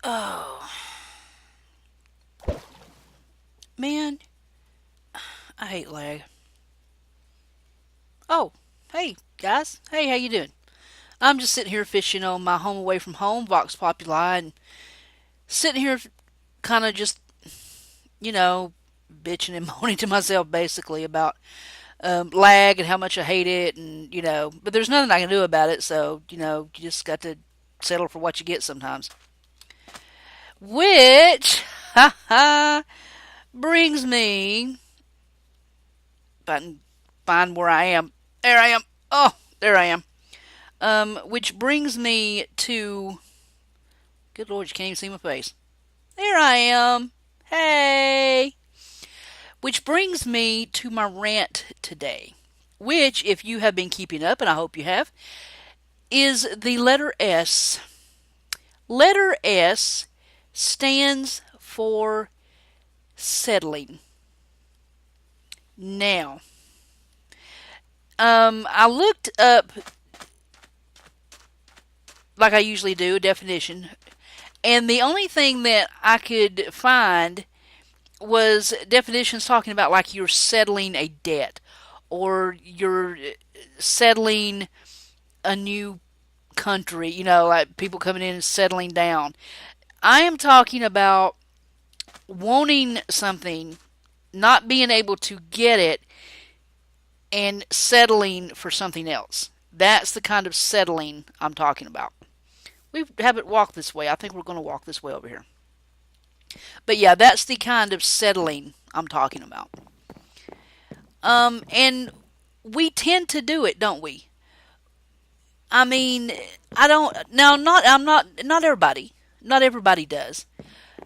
Oh, man, I hate lag. Oh, hey, guys. Hey, how you doing? I'm just sitting here fishing on my home away from home, Vox Populi, and sitting here kind of just, you know, bitching and moaning to myself basically about lag and how much I hate it, and, but there's nothing I can do about it, so, you just got to settle for what you get sometimes. Which, ha, brings me, if I can find where I am. There I am. Oh, there I am. Which brings me to. Good Lord, you can't even see my face. There I am. Hey! Which brings me to my rant today. Which, if you have been keeping up, and I hope you have, is the letter S. Letter S stands for settling. Now, I looked up, like I usually do, a definition. And the only thing that I could find was definitions talking about like you're settling a debt or you're settling a new country, like people coming in and settling down. I am talking about wanting something, not being able to get it, and settling for something else. That's the kind of settling I'm talking about. We haven't walked this way. I think we're going to walk this way over here. But yeah, that's the kind of settling I'm talking about. And we tend to do it, don't we? I mean, I don't now. Not everybody. Not everybody does.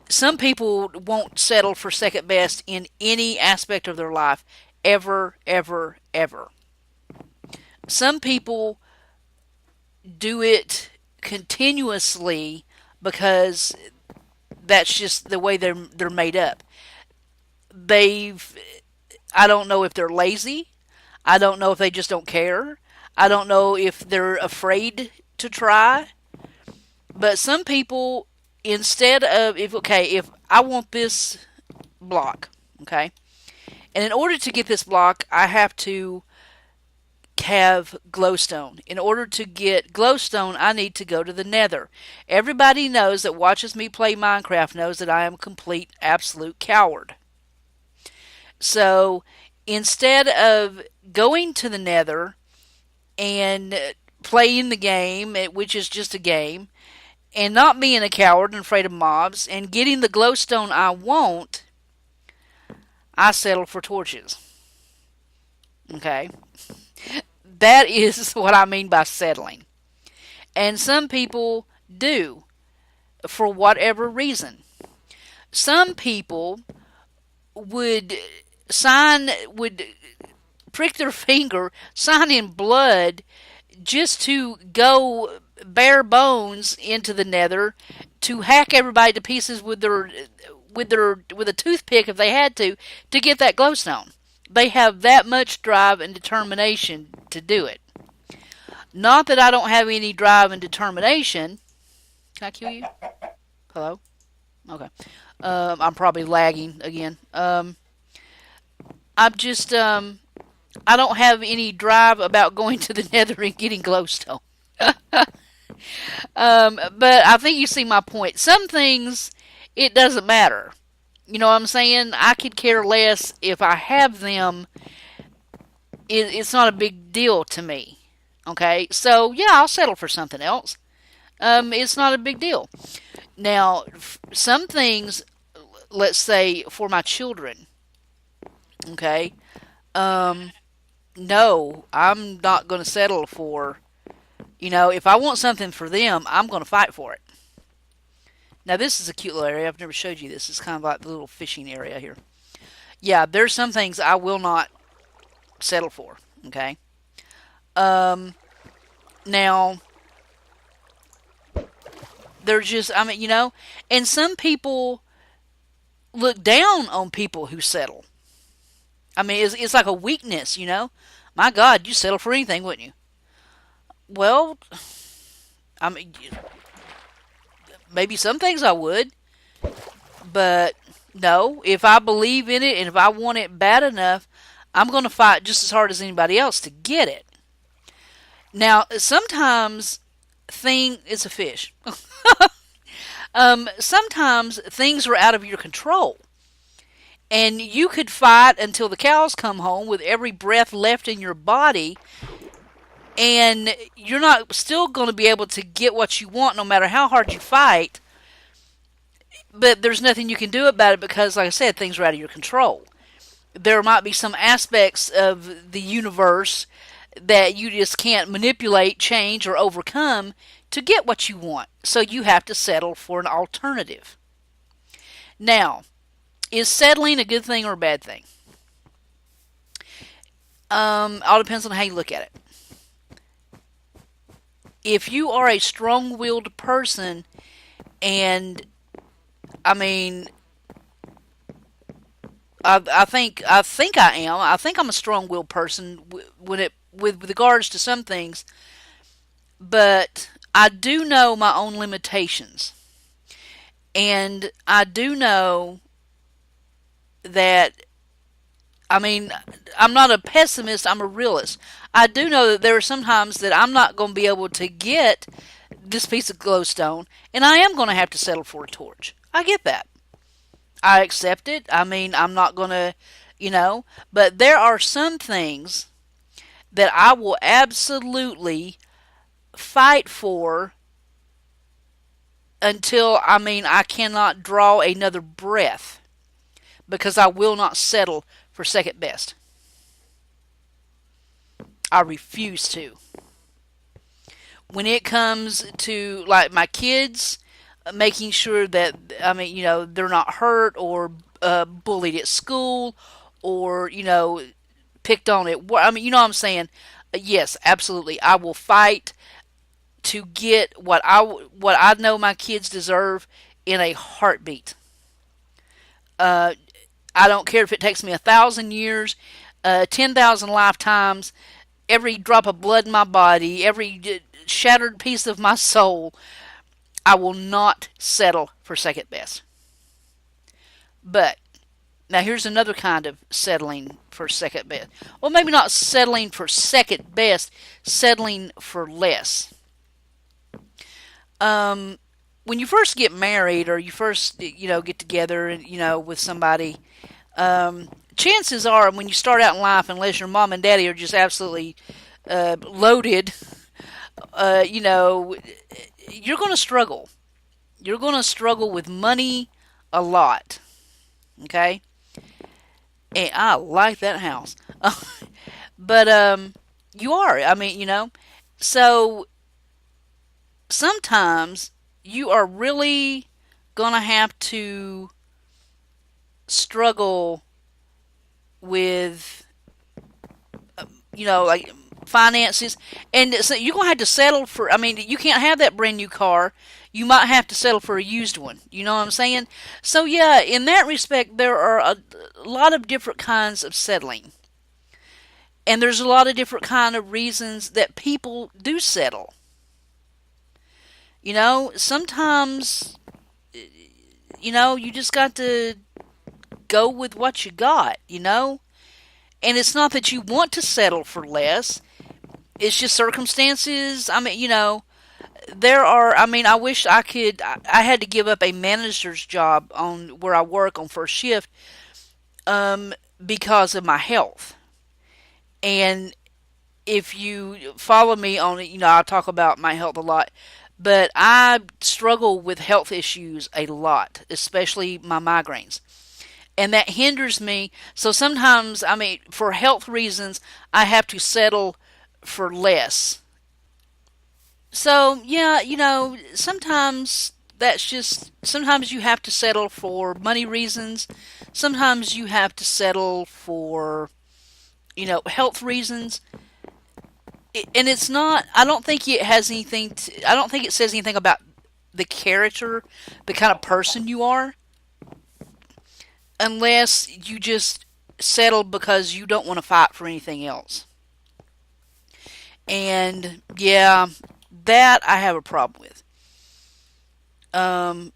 Some people won't settle for second best in any aspect of their life, ever, ever, ever. Some people do it continuously because that's just the way they're made up. They've I don't know if they're lazy. I don't know if they just don't care. I don't know if they're afraid to try. But some people, instead of if I want this block, okay, and in order to get this block, I have to have glowstone. In order to get glowstone, I need to go to the nether. Everybody knows that watches me play Minecraft knows that I am a complete, absolute coward. So instead of going to the nether and playing the game, which is just a game, and not being a coward and afraid of mobs, and getting the glowstone I want, I settle for torches. Okay? That is what I mean by settling. And some people do, for whatever reason. Some people would would prick their finger, sign in blood, just to go bare bones into the nether to hack everybody to pieces with a toothpick if they had to get that glowstone. They have that much drive and determination to do it. Not that I don't have any drive and determination. Can I kill you? Hello? Okay. I'm probably lagging again. I'm just I don't have any drive about going to the nether and getting glowstone. But I think you see my point. Some things, it doesn't matter. You know what I'm saying? I could care less if I have them. It's not a big deal to me. Okay? So, yeah, I'll settle for something else. It's not a big deal. Now, some things, let's say, for my children, okay? No, I'm not going to settle for, if I want something for them, I'm going to fight for it. Now, this is a cute little area. I've never showed you this. It's kind of like the little fishing area here. Yeah, there's some things I will not settle for, okay? Now, they're just, and some people look down on people who settle. I mean, it's like a weakness, My God, you settle for anything, wouldn't you? Well, I mean, Maybe some things I would, but no, if I believe in it and if I want it bad enough, I'm going to fight just as hard as anybody else to get it. Now, sometimes it's a fish. Sometimes things are out of your control. And you could fight until the cows come home with every breath left in your body, and you're not still going to be able to get what you want no matter how hard you fight. But there's nothing you can do about it because, like I said, things are out of your control. There might be some aspects of the universe that you just can't manipulate, change, or overcome to get what you want. So you have to settle for an alternative. Now, is settling a good thing or a bad thing? All depends on how you look at it. If you are a strong-willed person, and I mean, I think I am. I think I'm a strong-willed person with regards to some things, but I do know my own limitations, and I do know that. I mean, I'm not a pessimist. I'm a realist. I do know that there are some times that I'm not going to be able to get this piece of glowstone, and I am going to have to settle for a torch. I get that. I accept it. I mean, I'm not going to, but there are some things that I will absolutely fight for until, I cannot draw another breath because I will not settle for second best. I refuse to. When it comes to, like, my kids, making sure that, they're not hurt or bullied at school or, picked on at work. You know what I'm saying? Yes, absolutely. I will fight to get what I know my kids deserve in a heartbeat. I don't care if it takes me 1,000 years, 10,000 lifetimes, every drop of blood in my body, every shattered piece of my soul. I will not settle for second best. But now here's another kind of settling for second best. Well, maybe not settling for second best, settling for less. When you first get married or you first, get together and, with somebody, chances are when you start out in life, unless your mom and daddy are just absolutely loaded, you're going to struggle. You're going to struggle with money a lot. Okay? And I like that house. But you are. So sometimes you are really going to have to struggle with, like finances. And so you're going to have to settle for, you can't have that brand new car. You might have to settle for a used one. You know what I'm saying? So yeah, in that respect, there are a lot of different kinds of settling. And there's a lot of different kind of reasons that people do settle. Sometimes, you just got to go with what you got, And it's not that you want to settle for less. It's just circumstances. There are, I wish I had to give up a manager's job on where I work on first shift, because of my health. And if you follow me on it, I talk about my health a lot. But I struggle with health issues a lot, especially my migraines. And that hinders me. So sometimes, for health reasons, I have to settle for less. So, yeah, sometimes sometimes you have to settle for money reasons. Sometimes you have to settle for, health reasons. And it's not, I don't think it has anything I don't think it says anything about the character, the kind of person you are, unless you just settle because you don't want to fight for anything else. And yeah, that I have a problem with. Um,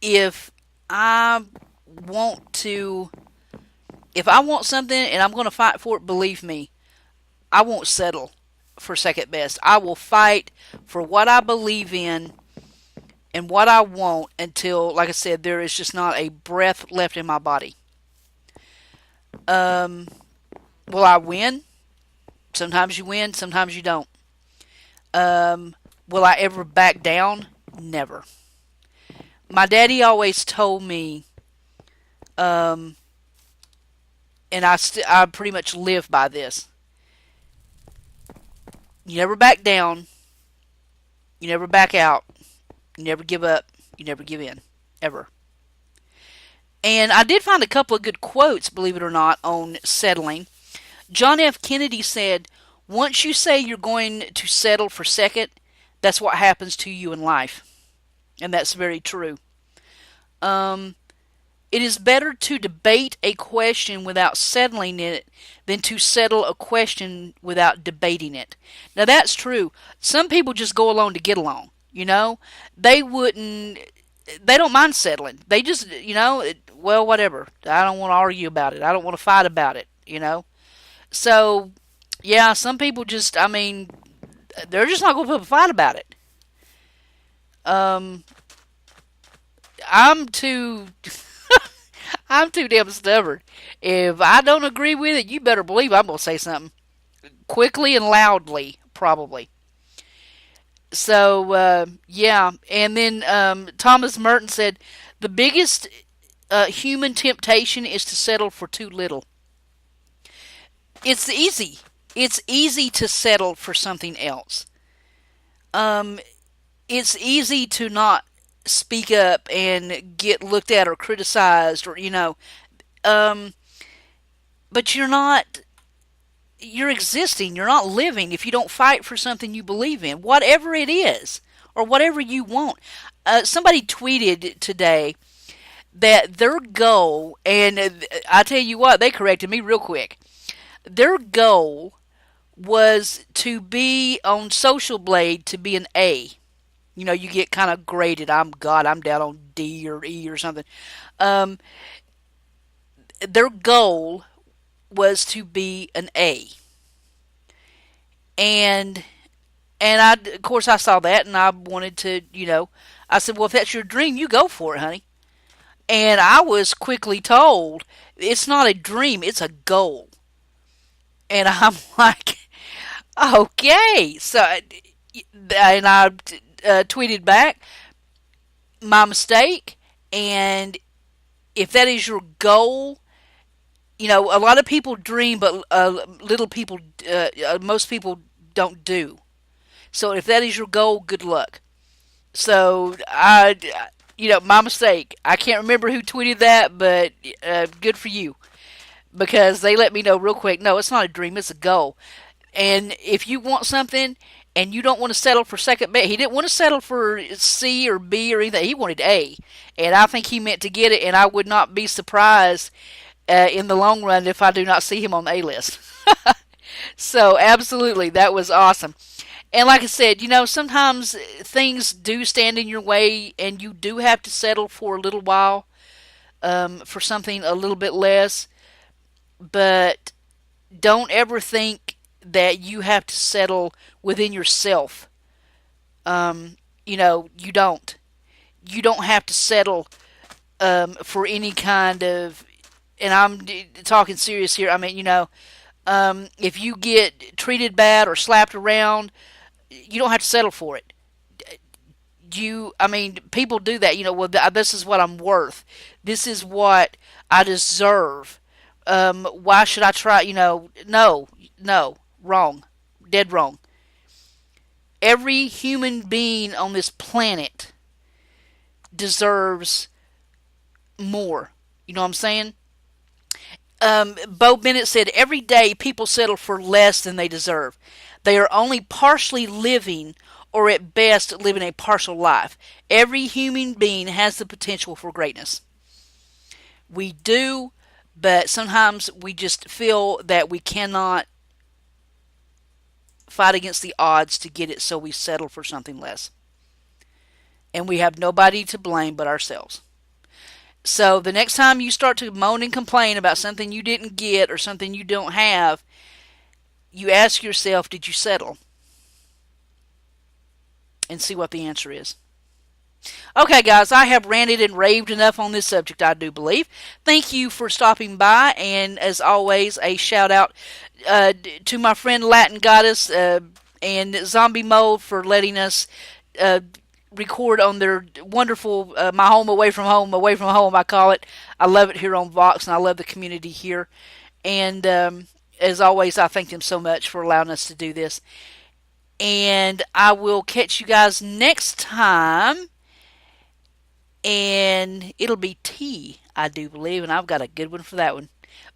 if I want to, if I want something and I'm going to fight for it, believe me, I won't settle for second best. I will fight for what I believe in and what I want until, like I said, there is just not a breath left in my body. Um, will I win? Sometimes you win, sometimes you don't. Um, will I ever back down? Never. My daddy always told me, um, and I pretty much live by this. You never back down. You never back out. You never give up. You never give in. Ever. And I did find a couple of good quotes, believe it or not, on settling. John F. Kennedy said, "Once you say you're going to settle for second, that's what happens to you in life." And that's very true. Um, it is better to debate a question without settling it than to settle a question without debating it. Now, that's true. Some people just go along to get along. They wouldn't, they don't mind settling. They just, well, whatever. I don't want to argue about it. I don't want to fight about it. So, yeah, some people just, I mean, they're just not going to put up a fight about it. Um, I'm too, I'm too damn stubborn. If I don't agree with it, you better believe I'm going to say something quickly and loudly, probably. So, yeah. And then Thomas Merton said, the biggest human temptation is to settle for too little. It's easy. It's easy to settle for something else. Um, it's easy to not speak up and get looked at or criticized or. Um, but you're existing, you're not living if you don't fight for something you believe in, whatever it is or whatever you want. Somebody tweeted today that their goal, and I tell you what, they corrected me real quick. Their goal was to be on Social Blade to be an A. You get kind of graded. I'm down on D or E or something. Um, their goal was to be an A. And of course I saw that and I wanted to. I said, well, if that's your dream, you go for it, honey. And I was quickly told it's not a dream, it's a goal. And I'm like, okay. So, and I tweeted back, my mistake. And if that is your goal, a lot of people dream, but little people, most people don't do. So if that is your goal, good luck. So my mistake. I can't remember who tweeted that, but good for you because they let me know real quick. No, it's not a dream; it's a goal. And if you want something and you don't want to settle for second best, he didn't want to settle for C or B or anything. He wanted A, and I think he meant to get it. And I would not be surprised in the long run if I do not see him on the A list. So absolutely, that was awesome. And like I said, sometimes things do stand in your way, and you do have to settle for a little while for something a little bit less. But don't ever think that you have to settle within yourself. You don't. You don't have to settle for any kind of. And I'm talking serious here. I mean, if you get treated bad or slapped around, you don't have to settle for it. I mean, people do that. Well, this is what I'm worth. This is what I deserve. Why should I try? No, wrong, dead wrong. Every human being on this planet deserves more. You know what I'm saying? Bo Bennett said, every day people settle for less than they deserve. They are only partially living, or at best living a partial life. Every human being has the potential for greatness. We do, but sometimes we just feel that we cannot fight against the odds to get it, so we settle for something less. and we have nobody to blame but ourselves. So the next time you start to moan and complain about something you didn't get or something you don't have, you ask yourself, did you settle? And see what the answer is. Okay, guys, I have ranted and raved enough on this subject, I do believe. Thank you for stopping by, and as always, a shout out to my friend Latin Goddess and Zombie Mode for letting us uh, record on their wonderful My Home Away from Home, Away from Home, I call it. I love it here on Vox, and I love the community here. And as always, I thank them so much for allowing us to do this. And I will catch you guys next time. And it'll be tea, I do believe, and I've got a good one for that one.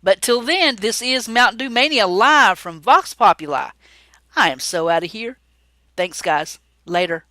But till then, this is MtnDewMania live from Vox Populi. I am so out of here. Thanks, guys. Later.